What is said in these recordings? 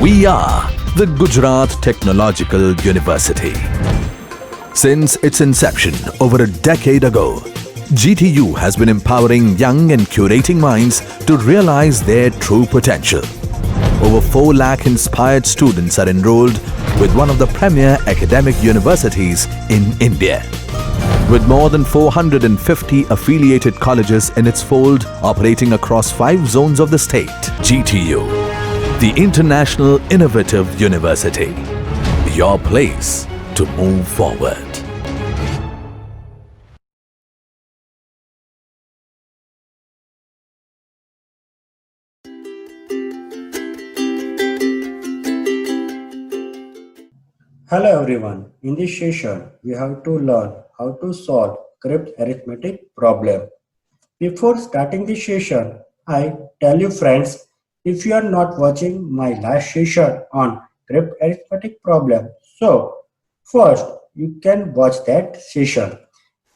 We are the Gujarat Technological University. Since its inception over a decade ago, GTU has been empowering young and curating minds to realize their true potential. Over 4 lakh inspired students are enrolled with one of the premier academic universities in India. With more than 450 affiliated colleges in its fold operating across 5 zones of the state, GTU, the International Innovative University, your place to move forward. Hello everyone. In this session, we have to learn how to solve crypt arithmetic problem. Before starting the session, I tell you friends, if you are not watching my last session on crypt arithmetic problem, so first you can watch that session.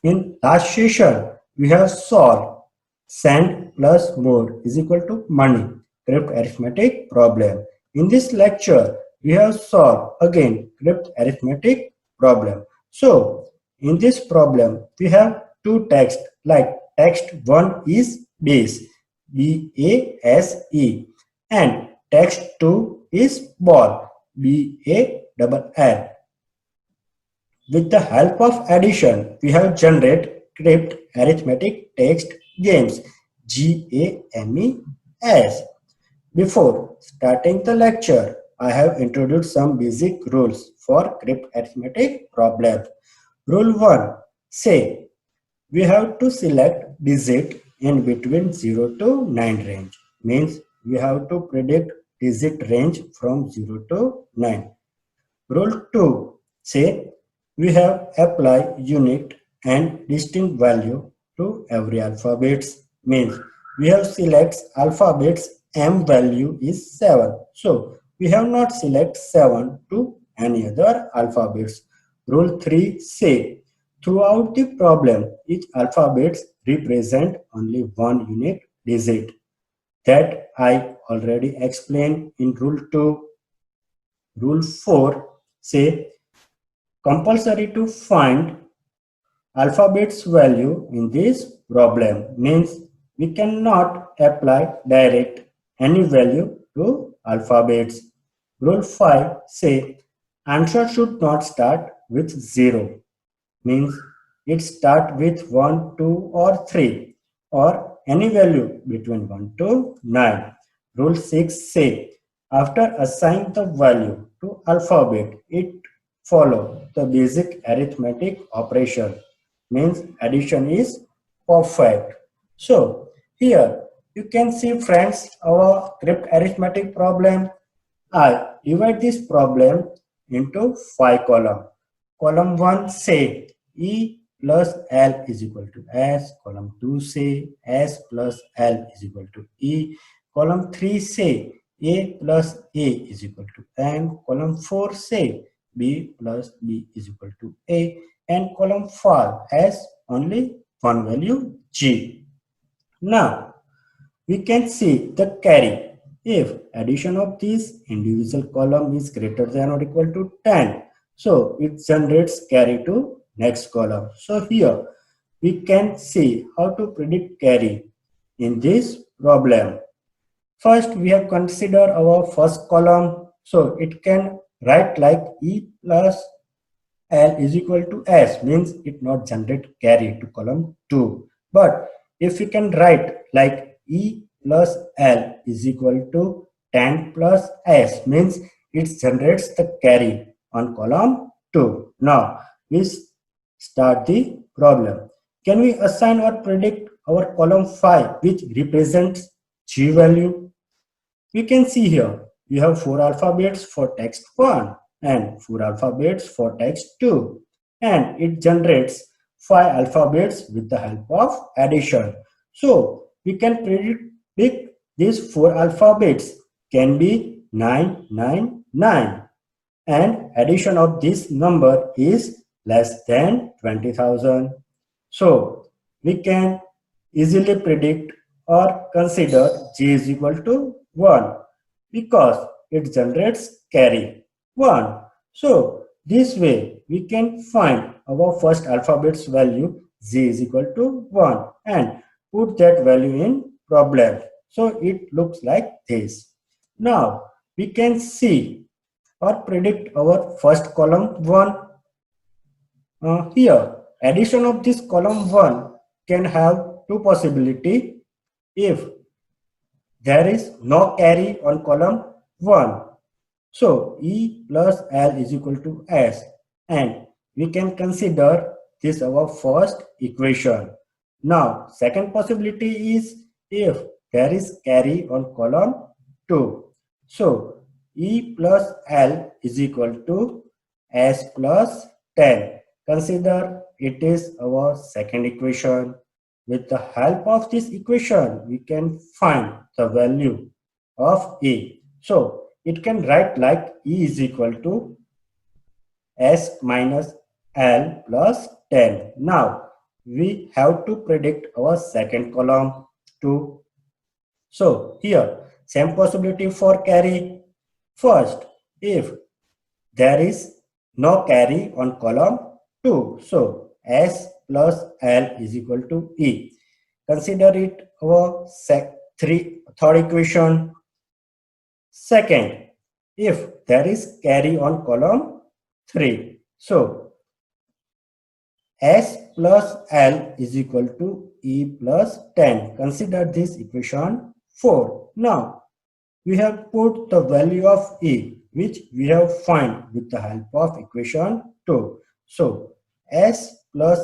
In last session, we have solved sand plus more is equal to money crypt arithmetic problem. In this lecture, we have solved again crypt arithmetic problem. So in this problem, we have two texts like text 1 is base, B-A-S-E, and text 2 is ball, B-A-L-L. With the help of addition, we have generated crypt arithmetic text games, GAMES. Before starting the lecture, I have introduced some basic rules for crypt arithmetic problem. Rule 1. Say, we have to select digit in between 0 to 9 range. Means we have to predict digit range from 0 to 9. Rule 2. Say, we have apply unique and distinct value to every alphabets. Means we have select alphabets M value is 7. So we have not select 7 to any other alphabets. Rule 3 say throughout the problem each alphabets represent only one unique digit. That I already explained in rule 2. Rule 4 say compulsory to find alphabets value in this problem means we cannot apply direct any value to alphabets. Rule 5 say answer should not start with 0 means it start with 1, 2 or 3 or any value between 1 to 9. Rule 6 say after assigning the value to alphabet it follow the basic arithmetic operation means addition is perfect. So here you can see friends our crypt arithmetic problem. I divide this problem into 5 columns. Column 1 say E plus L is equal to S. Column 2 say S plus L is equal to E. Column 3 say A plus A is equal to M. Column 4 say B plus B is equal to A. And column 5 has only one value G. Now we can see the carry. If addition of these individual column is greater than or equal to 10, so it generates carry to next column. So here we can see how to predict carry in this problem. First we have considered our first column. So it can write like E plus L is equal to S means it not generate carry to column 2. But if we can write like E plus L is equal to 10 plus S means it generates the carry on column 2. Now we start the problem. Can we assign or predict our column 5 which represents G value? We can see here we have 4 alphabets for text 1 and 4 alphabets for text 2 and it generates 5 alphabets with the help of addition. So we can predict these 4 alphabets can be 999 and addition of this number is less than 20,000. So we can easily predict or consider G is equal to 1 because it generates carry 1. So this way we can find our first alphabet's value z is equal to 1 and put that value in problem. So it looks like this. Now we can see or predict our first column 1. Here addition of this column 1 can have two possibilities if there is no carry on column 1. So E plus L is equal to S, and we can consider this our first equation. Now second possibility is if there is carry on column 2. So E plus L is equal to S plus 10. Consider it is our second equation. With the help of this equation, we can find the value of E. So it can write like E is equal to S minus L plus 10. Now we have to predict our second column too. So here same possibility for carry. First, if there is no carry on column 2, so S plus L is equal to E. Consider it our third equation. Second, if there is carry on column 3, so S plus L is equal to E plus 10. Consider this equation 4. Now we have put the value of E, which we have find with the help of equation 2. So S plus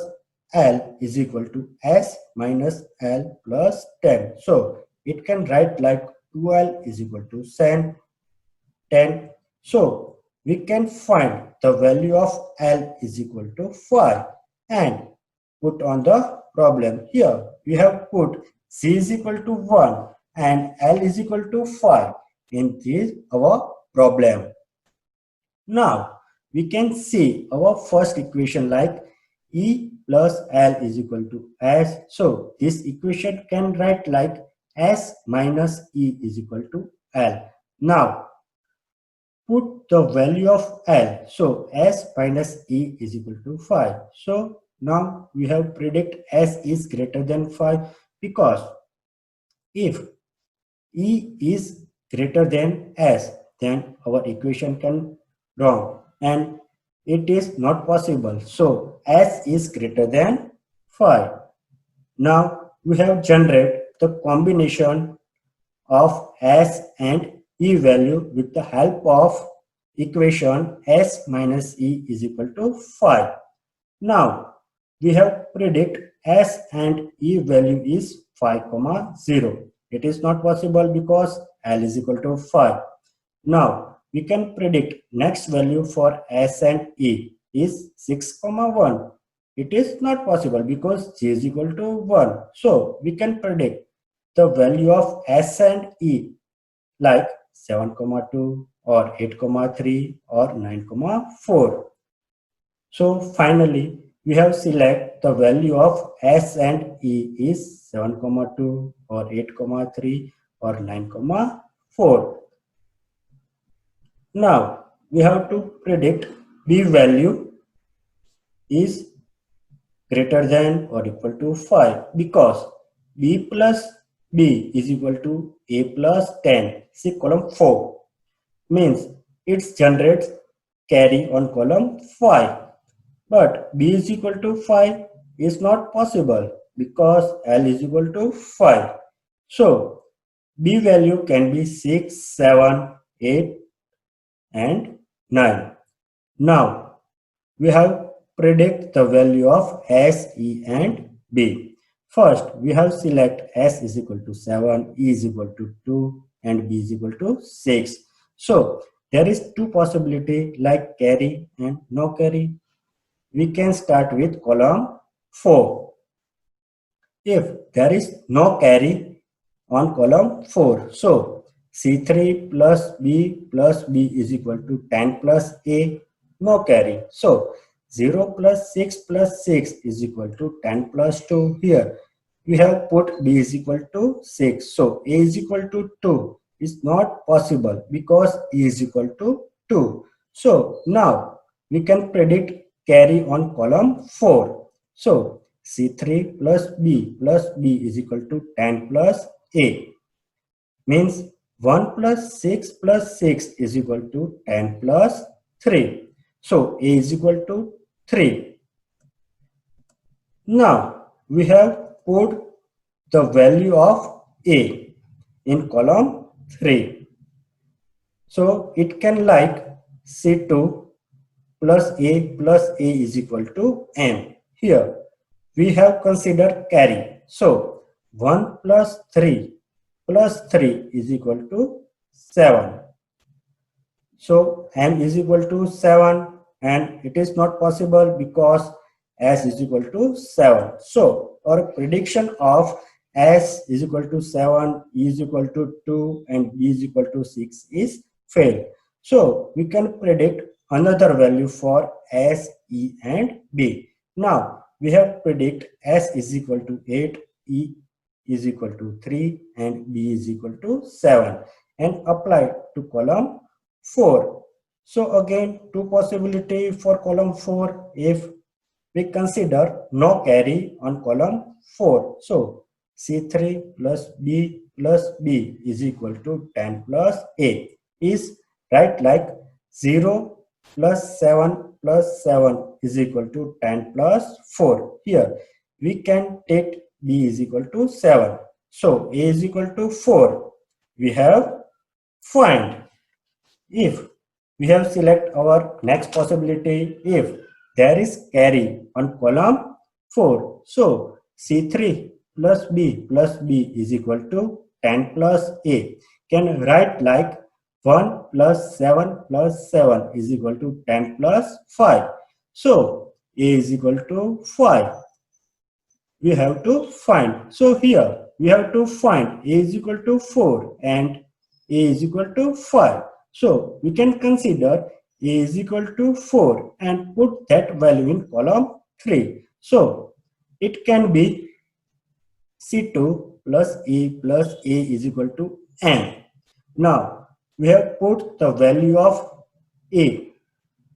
L is equal to S minus L plus 10. So it can write like 12 is equal to 10. So we can find the value of L is equal to 5 and put on the problem. Here we have put C is equal to 1 and L is equal to 5 in this our problem. Now we can see our first equation like E plus L is equal to S. So this equation can write like S minus E is equal to L. Now put the value of L. So S minus E is equal to 5. So now we have predict S is greater than 5 because if E is greater than S, then our equation can wrong and it is not possible. So S is greater than 5. Now we have generate the combination of S and E value with the help of equation S minus E is equal to 5. Now we have predict S and E value is 5, 0. It is not possible because L is equal to 5. Now we can predict next value for S and E is 6, 1. It is not possible because G is equal to 1. So we can predict the value of S and E like 7, 2 or 8, 3 or 9, 4. So finally we have select the value of S and E is 7, 2 or 8, 3 or 9, 4. Now we have to predict B value is greater than or equal to 5 because B plus B is equal to A plus 10. See column 4 means it generates carry on column 5. But B is equal to 5 is not possible because L is equal to 5. So B value can be 6, 7, 8 and 9. Now we have predict the value of S, E and B. First we have select S is equal to 7, E is equal to 2 and B is equal to 6. So there is two possibility like carry and no carry. We can start with column 4. If there is no carry on column 4, so C3 plus B is equal to 10 plus A, no carry. So 0 plus 6 plus 6 is equal to 10 plus 2. Here we have put B is equal to 6. So A is equal to 2 is not possible because A is equal to 2. So now we can predict carry on column 4. So C3 plus B is equal to 10 plus A. Means 1 plus 6 plus 6 is equal to 10 plus 3. So A is equal to 3. Now we have put the value of A in column 3. So it can like C2 plus A is equal to M. Here we have considered carry. So 1 plus 3 is equal to 7. So M is equal to 7 and it is not possible because S is equal to 7. So our prediction of S is equal to 7, E is equal to 2 and B is equal to 6 is failed. So we can predict another value for S, E and B. Now we have predict S is equal to 8, E is equal to 3 and B is equal to 7 and apply to column 4. So again two possibility for column 4 if we consider no carry on column 4. So C3 plus B is equal to 10 plus A is right like 0 plus 7 is equal to 10 plus 4. Here we can take B is equal to 7. So A is equal to 4. We have find. If we have select our next possibility, if there is carry on column 4. So C3 plus B is equal to 10 plus A. Can write like 1 plus 7 is equal to 10 plus 5. So A is equal to 5. We have to find. So here we have to find A is equal to 4 and A is equal to 5. So we can consider A is equal to 4 and put that value in column 3. So it can be C2 plus A is equal to M. Now we have put the value of A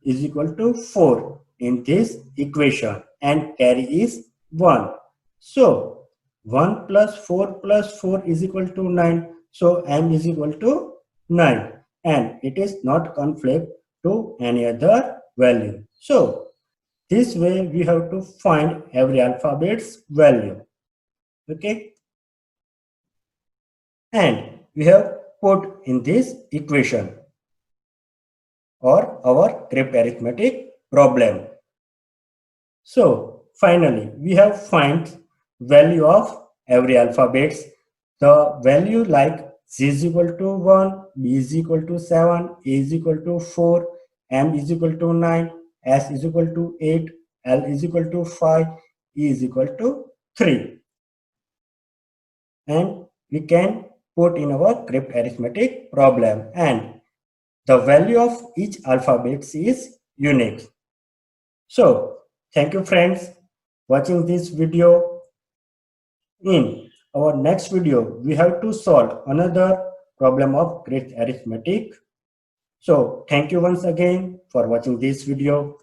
is equal to 4 in this equation and carry is 1. So 1 plus 4 is equal to 9. So M is equal to 9 and it is not conflict to any other value. So this way we have to find every alphabet's value. Okay. And we have put in this equation or our crypt arithmetic problem. So finally we have find value of every alphabets. The value like C is equal to 1, B is equal to 7, A is equal to 4, M is equal to 9, S is equal to 8, L is equal to 5, E is equal to 3. And we can put in our crypt arithmetic problem and the value of each alphabet is unique. So thank you friends watching this video. In our next video, we have to solve another problem of crypt arithmetic. So thank you once again for watching this video.